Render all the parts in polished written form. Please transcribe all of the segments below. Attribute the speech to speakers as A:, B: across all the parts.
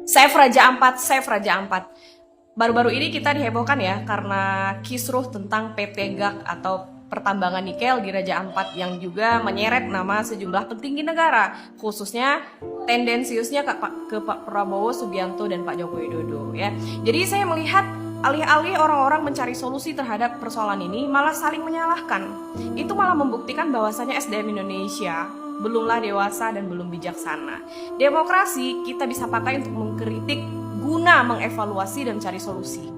A: Save Raja Ampat, save Raja Ampat. Baru-baru ini kita dihebohkan ya karena kisruh tentang PT GAC atau pertambangan nikel di Raja Ampat yang juga menyeret nama sejumlah petinggi negara, khususnya tendensiusnya ke Pak Prabowo Subianto dan Pak Joko Widodo ya. Jadi saya melihat alih-alih orang-orang mencari solusi terhadap persoalan ini malah saling menyalahkan. Itu malah membuktikan bahwasannya SDM Indonesia belumlah dewasa dan belum bijaksana. Demokrasi kita bisa pakai untuk mengkritik guna mengevaluasi dan cari solusi,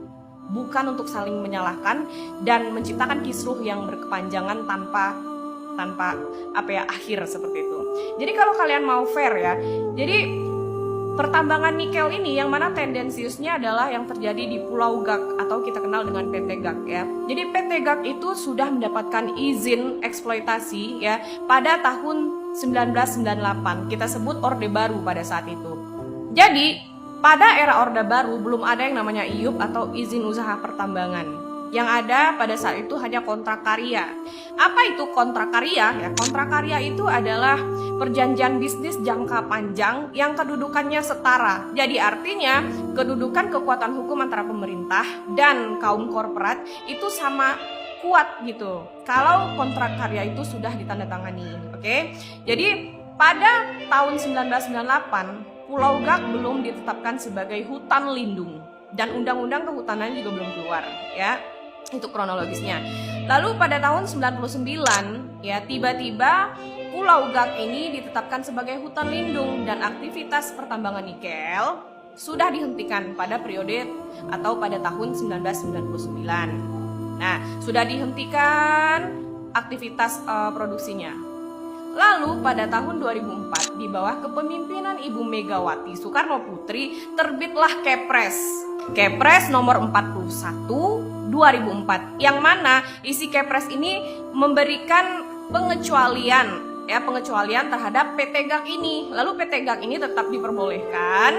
A: bukan untuk saling menyalahkan dan menciptakan kisruh yang berkepanjangan tanpa akhir seperti itu. Jadi kalau kalian mau fair ya, jadi pertambangan nikel ini yang mana tendensiusnya adalah yang terjadi di Pulau GAC atau kita kenal dengan PT GAC ya. Jadi PT GAC itu sudah mendapatkan izin eksploitasi ya pada tahun 1998. Kita sebut Orde Baru pada saat itu. Jadi pada era Orde Baru belum ada yang namanya IUP atau izin usaha pertambangan. Yang ada pada saat itu hanya kontrak karya. Apa itu kontrak karya? Ya, kontrak karya itu adalah perjanjian bisnis jangka panjang yang kedudukannya setara. Jadi artinya kedudukan kekuatan hukum antara pemerintah dan kaum korporat itu sama kuat gitu. Kalau kontrak karya itu sudah ditandatangani, oke? Jadi pada tahun 1998 Pulau GAC belum ditetapkan sebagai hutan lindung dan undang-undang kehutanan juga belum keluar, ya. Itu kronologisnya. Lalu pada tahun 99 ya tiba-tiba Pulau GAC ini ditetapkan sebagai hutan lindung dan aktivitas pertambangan nikel sudah dihentikan pada periode atau pada tahun 1999. Nah, sudah dihentikan aktivitas produksinya. Lalu pada tahun 2004 di bawah kepemimpinan Ibu Megawati Soekarno Putri terbitlah Kepres nomor 41 2004 yang mana isi Kepres ini memberikan pengecualian terhadap PT GAC ini. Lalu PT GAC ini tetap diperbolehkan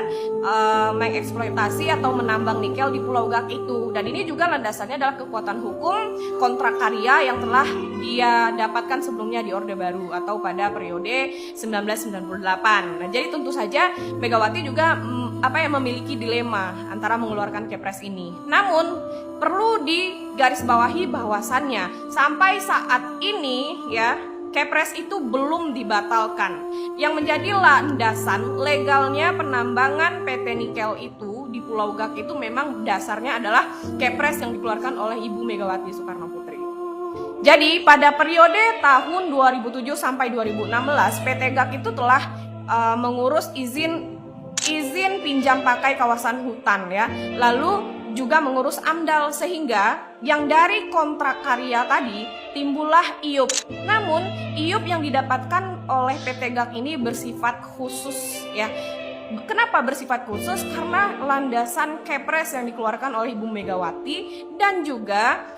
A: mengeksploitasi atau menambang nikel di Pulau GAC itu. Dan ini juga landasannya adalah kekuatan hukum kontrak karya yang telah dia dapatkan sebelumnya di Orde Baru atau pada periode 1998. Nah, jadi tentu saja Megawati juga memiliki dilema antara mengeluarkan Kepres ini. Namun perlu digarisbawahi bahwasannya sampai saat ini ya Kepres itu belum dibatalkan. Yang menjadi landasan legalnya penambangan PT Nikel itu di Pulau GAC itu memang dasarnya adalah Kepres yang dikeluarkan oleh Ibu Megawati Soekarno Putri. Jadi pada periode tahun 2007 sampai 2016 PT GAC itu telah mengurus izin pinjam pakai kawasan hutan ya. Lalu juga mengurus AMDAL sehingga yang dari kontrak karya tadi timbullah IUP. Namun IUP yang didapatkan oleh PT GAC ini bersifat khusus ya. Kenapa bersifat khusus? Karena landasan Kepres yang dikeluarkan oleh Ibu Megawati dan juga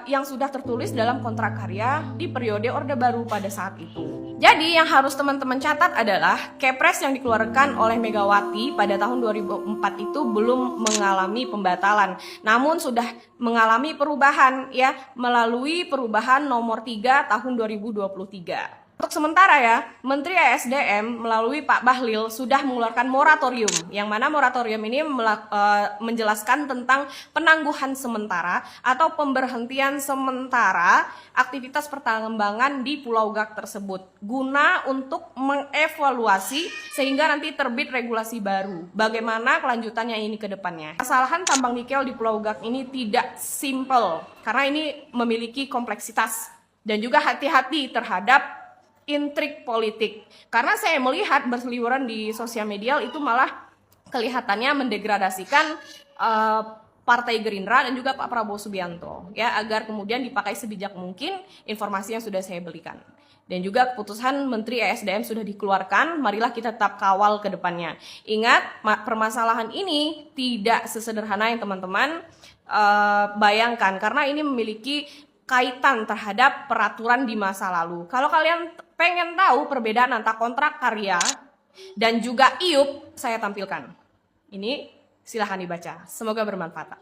A: yang sudah tertulis dalam kontrak karya di periode Orde Baru pada saat itu. Jadi yang harus teman-teman catat adalah Kepres yang dikeluarkan oleh Megawati pada tahun 2004 itu belum mengalami pembatalan, namun sudah mengalami perubahan ya melalui perubahan nomor 3 tahun 2023. Untuk sementara ya, Menteri ESDM melalui Pak Bahlil sudah mengeluarkan moratorium, yang mana moratorium ini menjelaskan tentang penangguhan sementara atau pemberhentian sementara aktivitas pertambangan di Pulau GAC tersebut, guna untuk mengevaluasi sehingga nanti terbit regulasi baru. Bagaimana kelanjutannya ini ke depannya. Kesalahan tambang nikel di Pulau GAC ini tidak simple, karena ini memiliki kompleksitas dan juga hati-hati terhadap intrik politik. Karena saya melihat berseliweran di sosial media itu malah kelihatannya mendegradasikan Partai Gerindra dan juga Pak Prabowo Subianto ya, agar kemudian dipakai sebijak mungkin informasi yang sudah saya berikan. Dan juga keputusan Menteri ESDM sudah dikeluarkan, marilah kita tetap kawal ke depannya. Ingat, permasalahan ini tidak sesederhana yang teman-teman bayangkan, karena ini memiliki kaitan terhadap peraturan di masa lalu. Kalau kalian pengen tahu perbedaan antara kontrak karya dan juga IUP, saya tampilkan. Ini silahkan dibaca. Semoga bermanfaat.